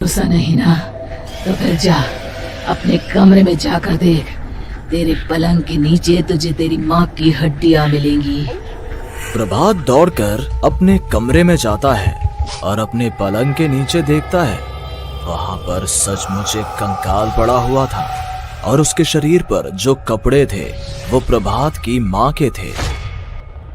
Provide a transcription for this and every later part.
भरोसा नहीं ना, तो फिर जा अपने कमरे में जाकर देख। तेरे पलंग के नीचे तुझे तेरी माँ की हड्डियाँ मिलेंगी। प्रभात दौड़कर अपने कमरे में जाता है और अपने पलंग के नीचे देखता है। वहां पर सचमुच एक कंकाल पड़ा हुआ था और उसके शरीर पर जो कपड़े थे वो प्रभात की माँ के थे।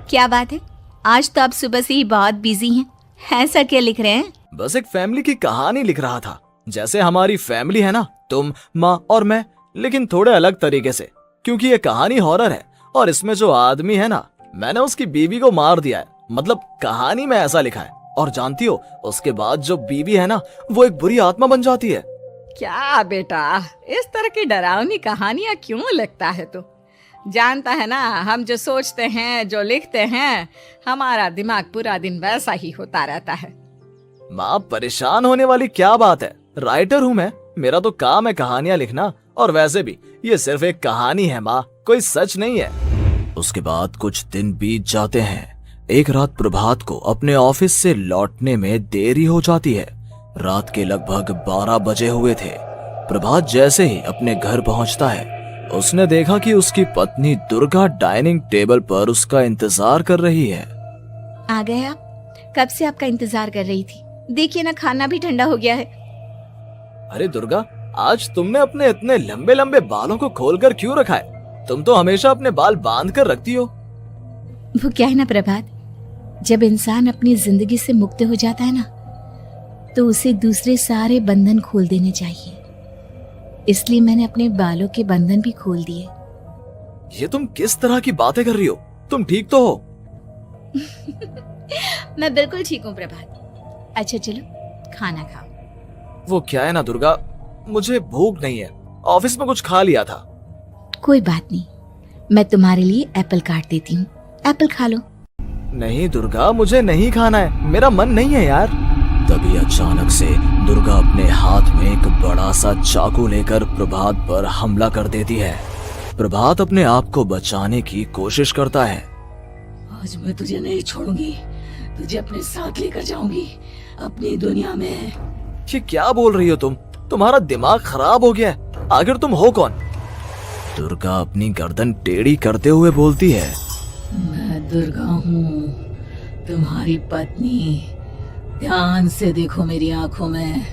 क्या बात है, आज तो आप सुबह से ही बहुत बिजी हैं। ऐसा क्या लिख रहे हैं? बस एक फैमिली की कहानी लिख रहा था। जैसे हमारी फैमिली है ना, तुम, माँ और मैं, लेकिन थोड़े अलग तरीके से, क्योंकि ये कहानी हॉरर है और इसमें जो आदमी है ना, मैंने उसकी बीवी को मार दिया है। मतलब कहानी में ऐसा लिखा है। और जानती हो, उसके बाद जो बीवी है ना, वो एक बुरी आत्मा बन जाती है। क्या बेटा, इस तरह की डरावनी कहानियां क्यों लिखता है तू? जानता है ना, हम जो सोचते हैं, जो लिखते हैं, हमारा दिमाग पूरा दिन वैसा ही होता रहता है। माँ, परेशान होने वाली क्या बात है? राइटर हूँ मैं, मेरा तो काम है कहानियां लिखना। और वैसे भी ये सिर्फ एक कहानी है माँ, कोई सच नहीं है। उसके बाद कुछ दिन बीत जाते हैं। एक रात प्रभात को अपने ऑफिस से लौटने में देरी हो जाती है। रात के लगभग 12 बजे हुए थे। प्रभात जैसे ही अपने घर पहुंचता है, उसने देखा कि उसकी पत्नी दुर्गा डाइनिंग टेबल पर उसका इंतजार कर रही है। आ गए आप? कब से आपका इंतजार कर रही थी। देखिए ना, खाना भी ठंडा हो गया है। अरे दुर्गा, आज तुमने अपने इतने लंबे लंबे बालों को खोलकर क्यों रखा है? तुम तो हमेशा अपने बाल बांध कर रखती हो। वो क्या है ना प्रभात, जब इंसान अपनी जिंदगी से मुक्त हो जाता है ना, तो उसे दूसरे सारे बंधन खोल देने चाहिए। इसलिए मैंने अपने बालों के बंधन भी खोल दिए। ये तुम किस तरह की बातें कर रही हो? तुम ठीक तो हो? मैं बिल्कुल ठीक हूँ प्रभात। अच्छा चलो खाना खाओ। वो क्या है ना दुर्गा, मुझे भूख नहीं है। ऑफिस में कुछ खा लिया था। कोई बात नहीं, मैं तुम्हारे लिए एप्पल काट देती हूँ, एप्पल खा लो। नहीं दुर्गा, मुझे नहीं खाना है, मेरा मन नहीं है यार। तभी अचानक से दुर्गा अपने हाथ में एक बड़ा सा चाकू लेकर प्रभात पर हमला कर देती है। प्रभात अपने आप को बचाने की कोशिश करता है। आज मैं तुझे नहीं छोड़ूंगी, तुझे अपने साथ लेकर जाऊंगी अपनी दुनिया में। ये क्या बोल रही हो तुम? तुम्हारा दिमाग खराब हो गया है। आखिर तुम हो कौन? दुर्गा अपनी गर्दन टेढ़ी करते हुए बोलती है। मैं दुर्गा हूँ, तुम्हारी पत्नी। ध्यान से देखो मेरी आंखों में।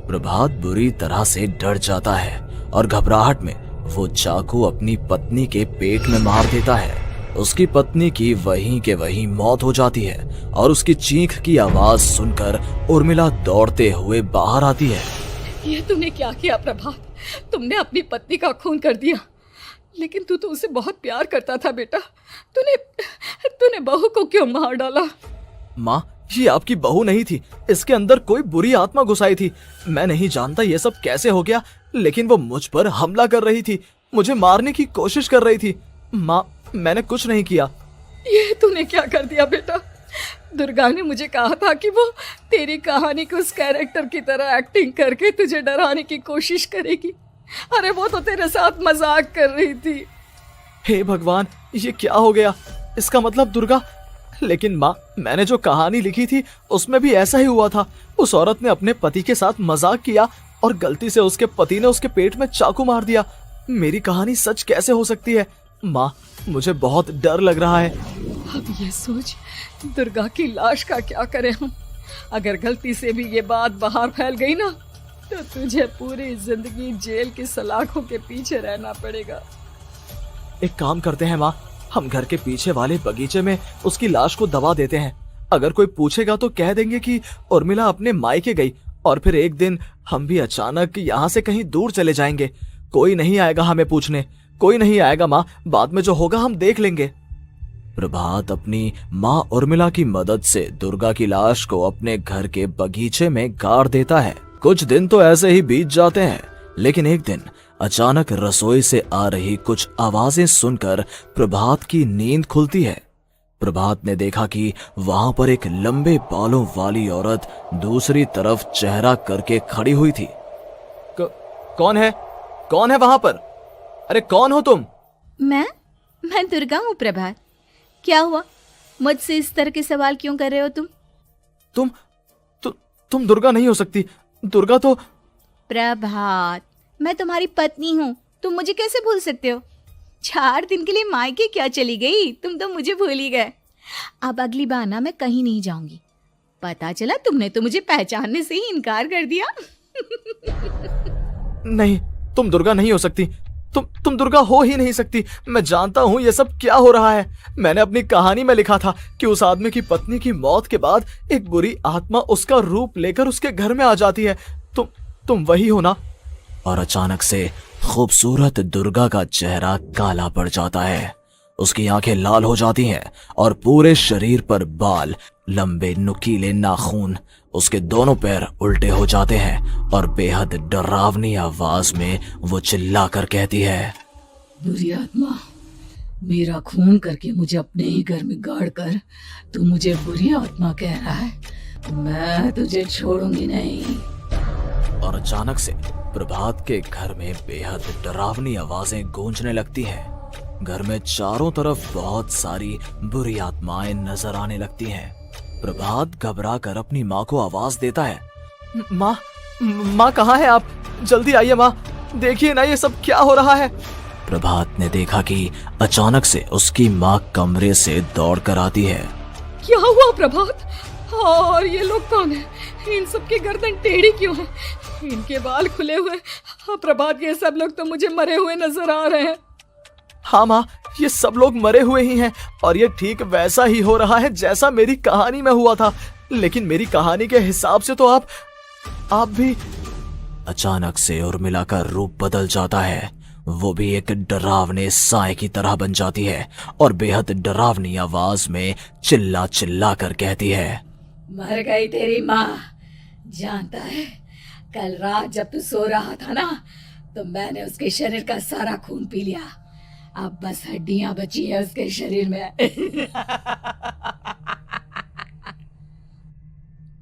प्रभात बुरी तरह से डर जाता है और घबराहट में वो चाकू अपनी पत्नी के पेट में मार देता है। उसकी पत्नी की वहीं के वहीं मौत हो जाती है और उसकी चीख की आवाज सुनकर उर्मिला दौड़ते हुए बाहर आती है। ये तूने क्या किया प्रभात? तुमने अपनी पत्नी का खून कर दिया। लेकिन तू तो उसे बहुत प्यार करता था बेटा। तूने बहू को क्यों मार डाला? माँ, ये आपकी बहू नहीं थी, इसके अंदर कोई बुरी आत्मा घुसाई थी। मैं नहीं जानता ये सब कैसे हो गया, लेकिन वो मुझ पर हमला कर रही थी, मुझे मारने की कोशिश कर रही थी। माँ, मैंने कुछ नहीं किया। ये तूने क्या कर दिया बेटा? दुर्गा ने मुझे कहा था कि वो तेरी कहानी के उस कैरेक्टर की तरह एक्टिंग करके तुझे डराने की कोशिश करेगी। अरे वो तो तेरे साथ मजाक कर रही थी। हे भगवान, ये क्या हो गया? इसका मतलब दुर्गा। लेकिन माँ, मैंने जो कहानी लिखी थी उसमें भी ऐसा ही हुआ था। उस औरत ने अपने पति के साथ मजाक किया और गलती से उसके पति ने उसके पेट में चाकू मार दिया। मेरी कहानी सच कैसे हो सकती है? माँ, मुझे बहुत डर लग रहा है। अब ये सोच, दुर्गा की लाश का क्या करें हम? अगर गलती से भी ये बात बाहर फैल गई ना, तो तुझे पूरी जिंदगी जेल की सलाखों के पीछे रहना पड़ेगा। एक काम करते हैं माँ, हम घर के पीछे वाले बगीचे में उसकी लाश को दबा देते हैं। अगर कोई पूछेगा तो कह देंगे कि उर्मिला अपने मायके गई और फिर एक दिन हम भी अचानक यहाँ से कहीं दूर चले जाएंगे। कोई नहीं आएगा हमें पूछने, कोई नहीं आएगा माँ, बाद में जो होगा हम देख लेंगे। प्रभात अपनी माँ उर्मिला की मदद से दुर्गा की लाश को अपने घर के बगीचे में गाड़ देता है। कुछ दिन तो ऐसे ही बीत जाते हैं, लेकिन एक दिन अचानक रसोई से आ रही कुछ आवाजें सुनकर प्रभात की नींद खुलती है। प्रभात ने देखा कि वहां पर एक लंबे बालों वाली औरत दूसरी तरफ चेहरा करके खड़ी हुई थी। कौन है? कौन है वहां पर? अरे कौन हो तुम? मैं दुर्गा हूँ प्रभात। क्या हुआ, मुझसे इस तरह के सवाल क्यों कर रहे हो तुम? तुम दुर्गा नहीं हो सकती। दुर्गा तो प्रभात, मैं तुम्हारी पत्नी हूँ, तुम मुझे कैसे भूल सकते हो? 4 दिन के लिए मायके क्या चली गई, तुम तो मुझे भूल ही गए। अब अगली बार ना मैं कहीं नहीं जाऊंगी। पता चला तुमने तो मुझे पहचानने से ही इनकार कर दिया। नहीं, तुम दुर्गा नहीं हो सकती। तुम दुर्गा हो ही नहीं सकती। मैं जानता हूँ ये सब क्या हो रहा है। मैंने अपनी कहानी में लिखा था कि उस आदमी की पत्नी की मौत के बाद एक बुरी आत्मा उसका रूप लेकर उसके घर में आ जाती है। तुम वही हो ना? और अचानक से खूबसूरत दुर्गा का चेहरा काला पड़ जाता है। उसकी आंखें लाल हो जाती हैं और पूरे शरीर पर बाल, लंबे नुकीले नाखून, उसके दोनों पैर उल्टे हो जाते हैं और बेहद डरावनी आवाज में वो चिल्लाकर कहती है, बुरी आत्मा, मेरा खून करके मुझे अपने ही घर में गाड़ कर तू मुझे बुरी आत्मा कह रहा है? मैं तुझे छोड़ूंगी नहीं। और अचानक से प्रभात के घर में बेहद डरावनी आवाजें गूंजने लगती हैं। घर में चारों तरफ बहुत सारी बुरी आत्माएं नजर आने लगती हैं। प्रभात घबरा कर अपनी माँ को आवाज देता है, माँ कहाँ है आप? जल्दी आइए माँ, देखिए ना ये सब क्या हो रहा है। प्रभात ने देखा कि अचानक से उसकी माँ कमरे से दौड़ कर आती है। क्या हुआ प्रभात? और ये लोग कौन है? इन सब की गर्दन टेढ़ी क्यों है? इनके बाल खुले हुए। हाँ प्रभात, ये सब लोग तो मुझे मरे हुए नजर आ रहे हैं। हाँ माँ, ये सब लोग मरे हुए ही हैं और ये ठीक वैसा ही हो रहा है जैसा मेरी कहानी में हुआ था। लेकिन मेरी कहानी के हिसाब से तो आप भी। अचानक से उर्मिला का रूप बदल जाता है। वो भी एक डरावने साए की तरह बन जाती है और बेहद डरावनी आवाज में चिल्ला चिल्ला कर कहती है, मर गई तेरी माँ। जानता है, कल रात जब तू सो रहा था ना, तो मैंने उसके शरीर का सारा खून पी लिया। अब बस हड्डियां बची है उसके शरीर में।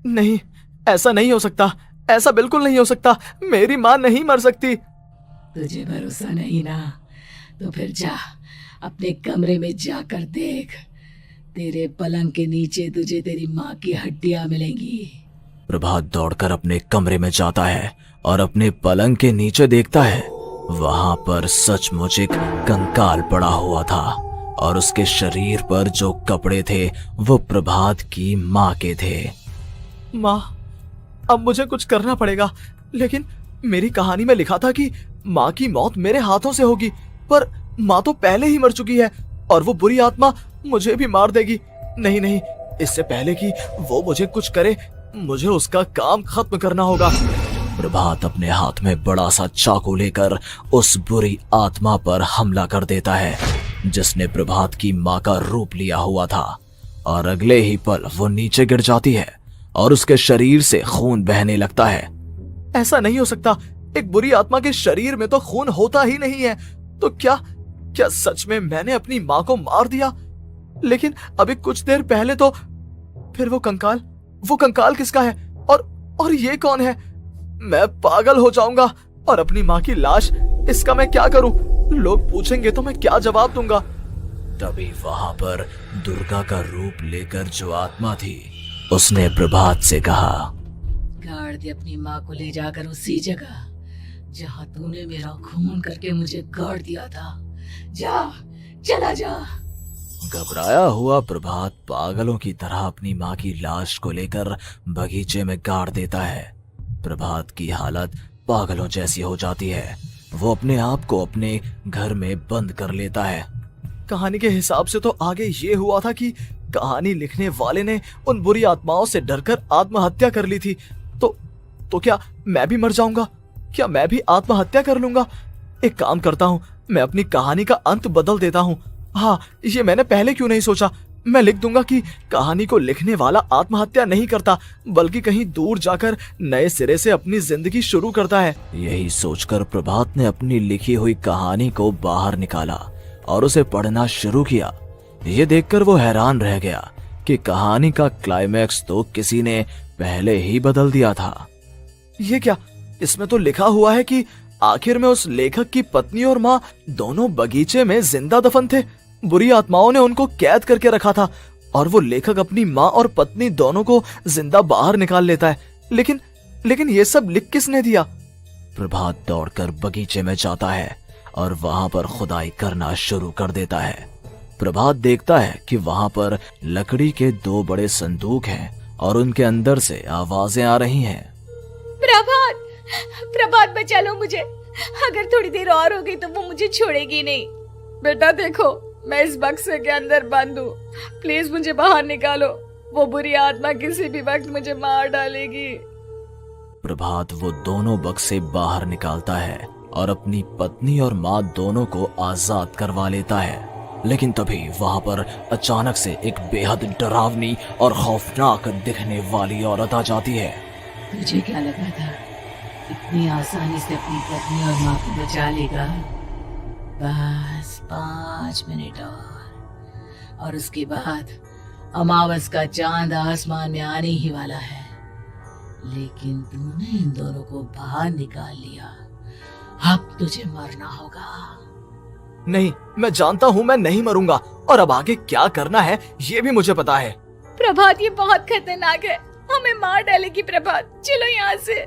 नहीं, ऐसा नहीं हो सकता, ऐसा बिल्कुल नहीं हो सकता। मेरी माँ नहीं मर सकती। तुझे भरोसा नहीं ना? तो फिर जा, अपने कमरे में जाकर देख। तेरे पलंग के नीचे तुझे तेरी माँ की हड्डियां मिलेंगी। प्रभात दौड़कर अपने कमरे में जाता है और अपने पलंग के नीचे देखता है। वहां पर सचमुच एक कंकाल पड़ा हुआ था और उसके शरीर पर जो कपड़े थे वो प्रभात की माँ के थे। माँ, अब मुझे कुछ करना पड़ेगा। लेकिन मेरी कहानी में लिखा था कि माँ की मौत मेरे हाथों से होगी, पर माँ तो पहले ही मर चुकी है और वो बुरी आत्मा मुझे भी मार देगी। नहीं, इससे पहले कि वो मुझे कुछ करे, मुझे उसका काम खत्म करना होगा। प्रभात अपने हाथ में बड़ा सा चाकू लेकर उस बुरी आत्मा पर हमला कर देता है जिसने प्रभात की माँ का रूप लिया हुआ था, और अगले ही पल वो नीचे गिर जाती है और उसके शरीर से खून बहने लगता है। ऐसा नहीं हो सकता, एक बुरी आत्मा के शरीर में तो खून होता ही नहीं है। तो क्या सच में मैंने अपनी माँ को मार दिया? लेकिन अभी कुछ देर पहले तो फिर वो कंकाल किसका है? और ये कौन है? मैं पागल हो जाऊंगा। और अपनी माँ की लाश, इसका मैं क्या करूं? लोग पूछेंगे तो मैं क्या जवाब दूंगा? तभी वहां पर दुर्गा का रूप लेकर जो आत्मा थी उसने प्रभात से कहा, गाड़ दे अपनी माँ को ले जाकर उसी जगह जहाँ तूने मेरा खून करके मुझे गाड़ दिया था। जा, चला जा। घबराया हुआ प्रभात पागलों की तरह अपनी माँ की लाश को लेकर बगीचे में गाड़ देता है। प्रभात की हालत पागलों जैसी हो जाती है। वो अपने आप को अपने घर में बंद कर लेता है। कहानी के हिसाब से तो आगे ये हुआ था कि कहानी लिखने वाले ने उन बुरी आत्माओं से डरकर आत्महत्या कर ली थी। तो क्या मैं भी मर जाऊंगा? क्या मैं भी आत्महत्या कर लूंगा? एक काम करता हूँ, मैं अपनी कहानी का अंत बदल देता हूँ। हाँ, ये मैंने पहले क्यों नहीं सोचा। मैं लिख दूंगा कि कहानी को लिखने वाला आत्महत्या नहीं करता, बल्कि कहीं दूर जाकर नए सिरे से अपनी जिंदगी शुरू करता है। यही सोचकर प्रभात ने अपनी लिखी हुई कहानी को बाहर निकाला और उसे पढ़ना शुरू किया। ये देखकर वो हैरान रह गया कि कहानी का क्लाइमैक्स तो किसी ने पहले ही बदल दिया था। ये क्या? इसमें तो लिखा हुआ है कि आखिर में उस लेखक की पत्नी और माँ दोनों बगीचे में जिंदा दफन थे। बुरी आत्माओं ने उनको कैद करके रखा था और वो लेखक अपनी माँ और पत्नी दोनों को जिंदा बाहर निकाल लेता है। लेकिन ये सब लिख किसने दिया? प्रभात दौड़कर बगीचे में जाता है और वहां पर खुदाई करना शुरू कर देता है। प्रभात देखता है कि वहां पर लकड़ी के 2 बड़े संदूक हैं और उनके अंदर से आवाजें आ रही हैं। प्रभात, प्रभात बचा लो मुझे, अगर थोड़ी देर और हो गई तो वो मुझे छोड़ेगी नहीं। बेटा देखो, मैं इस बक्से के अंदर बंद हूँ, प्लीज मुझे बाहर निकालो, वो बुरी आत्मा किसी भी वक्त मुझे मार डालेगी। प्रभात वो दोनों बक्से बाहर निकालता है और अपनी पत्नी और माँ दोनों को आजाद करवा लेता है। लेकिन तभी वहां पर अचानक से एक बेहद डरावनी और खौफनाक दिखने वाली औरत आ जाती है। तुझे क्या लगा था इतनी आसानी से अपनी पत्नी और माँ को बचा लेगा? बस 5 मिनट और उसके बाद अमावस का चांद आसमान में आने ही वाला है। लेकिन तूने इन दोनों को बाहर निकाल लिया, अब तुझे मरना होगा। नहीं, मैं जानता हूँ मैं नहीं मरूंगा, और अब आगे क्या करना है ये भी मुझे पता है। प्रभात, ये बहुत खतरनाक है, हमें मार डालेगी। प्रभात चलो यहाँ से।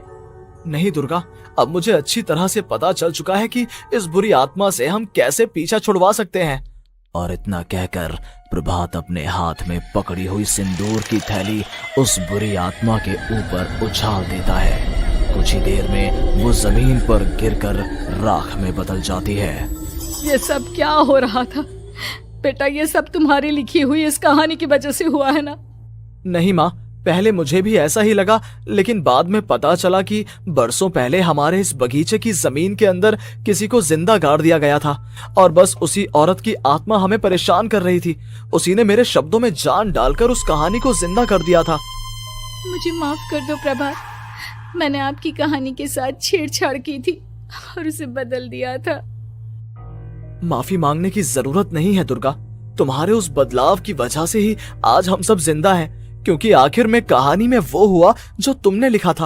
नहीं दुर्गा, अब मुझे अच्छी तरह से पता चल चुका है कि इस बुरी आत्मा से हम कैसे पीछा छुड़वा सकते हैं। और इतना कहकर प्रभात अपने हाथ में पकड़ी हुई सिंदूर की थैली उस बुरी आत्मा के ऊपर उछाल देता है। कुछ ही देर में वो जमीन पर गिरकर राख में बदल जाती है। ये सब क्या हो रहा था बेटा? ये सब तुम्हारी लिखी हुई इस कहानी की वजह से हुआ है ना? नहीं माँ, पहले मुझे भी ऐसा ही लगा, लेकिन बाद में पता चला कि बरसों पहले हमारे इस बगीचे की जमीन के अंदर किसी को जिंदा गाड़ दिया गया था और बस उसी औरत की आत्मा हमें परेशान कर रही थी। उसी ने मेरे शब्दों में जान डालकर उस कहानी को जिंदा कर दिया था। मुझे माफ कर दो प्रभात, मैंने आपकी कहानी के साथ छेड़छाड़ की थी और उसे बदल दिया था। माफी मांगने की जरूरत नहीं है दुर्गा, तुम्हारे उस बदलाव की वजह से ही आज हम सब जिंदा हैं, क्योंकि आखिर में कहानी में वो हुआ जो तुमने लिखा था।